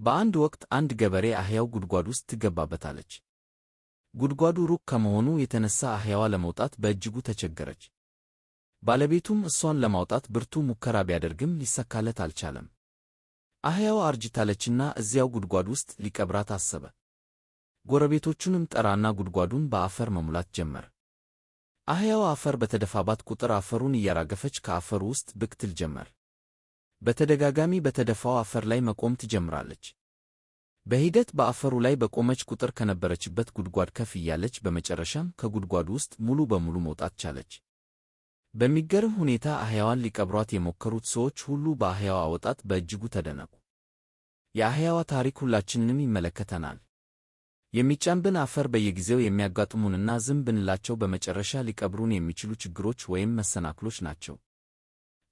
በአንድ ወቅት አንድ ገበሬ አህያው ጉድጓድ ውስጥ ትገባበታለች። ጉድጓዱ ሩቅ ከመሆኑ የተነሳ አህያዋ ለመውጣት በእጅጉ ተቸገረች። ባለቤቱም እሷን ለማውጣት ብርቱ ሙከራ ቢያደርግም ሊሳካለት አልቻለም። አህያዋ አርጅታለችና እዚያው ጉድጓድ ውስጥ ሊቀብራት አሰበ። ጎረቤቶቹንም ጠራና ጉድጓዱን በአፈር መሙላት ጀመረ። አህያዋ አፈር በተደፋባት ቁጥር አፈሩን እያራገፈች ከአፈሩ ውስጥ ብቅ ትል ጀመር። በተደጋጋሚ በተደፋው አፈር ላይ መቆም ትጀምራለች። በሂደት በአፈሩ ላይ በቆመች ቁጥር ከነበረችበት ጉድጓድ ከፍ እያለች በመጨረሻም ከጉድጓዱ ውስጥ ሙሉ በሙሉ መውጣት ቻለች። በሚገርም ሁኔታ አህያዋን ሊቀብሯት የሞከሩት ሰዎች ሁሉ በአህያዋ አወጣጥ በእጅጉ ተደነቁ። የአህያዋ ታሪክ ሁላችንንም ይመለከተናል። የሚጫንብን አፈር በየጊዜው የሚያጋጥሙንና ዝም ብንላቸው በመጨረሻ ሊቀብሩን የሚችሉ ችግሮች ወይም መሰናክሎች ናቸው።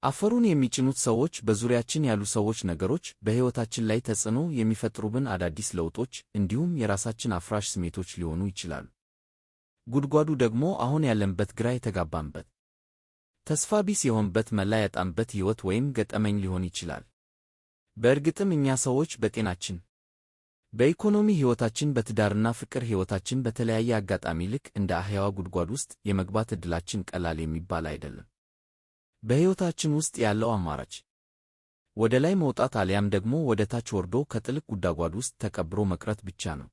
አፈሩን የሚጭኑት ሰዎች፣ በዙሪያችን ያሉ ሰዎች፣ ነገሮች፣ በሕይወታችን ላይ ተጽዕኖ የሚፈጥሩብን አዳዲስ ለውጦች፣ እንዲሁም የራሳችን አፍራሽ ስሜቶች ሊሆኑ ይችላሉ። ጉድጓዱ ደግሞ አሁን ያለንበት ግራ የተጋባንበት፣ ተስፋ ቢስ የሆንበት፣ መላ ያጣንበት ሕይወት ወይም ገጠመኝ ሊሆን ይችላል። በእርግጥም እኛ ሰዎች በጤናችን፣ በኢኮኖሚ ሕይወታችን፣ በትዳርና ፍቅር ሕይወታችን በተለያየ አጋጣሚ ልክ እንደ አህያዋ ጉድጓድ ውስጥ የመግባት ዕድላችን ቀላል የሚባል አይደለም። በሕይወታችን ውስጥ ያለው አማራጭ ወደ ላይ መውጣት አሊያም ደግሞ ወደ ታች ወርዶ ከጥልቅ ጉድጓድ ውስጥ ተቀብሮ መቅረት ብቻ ነው።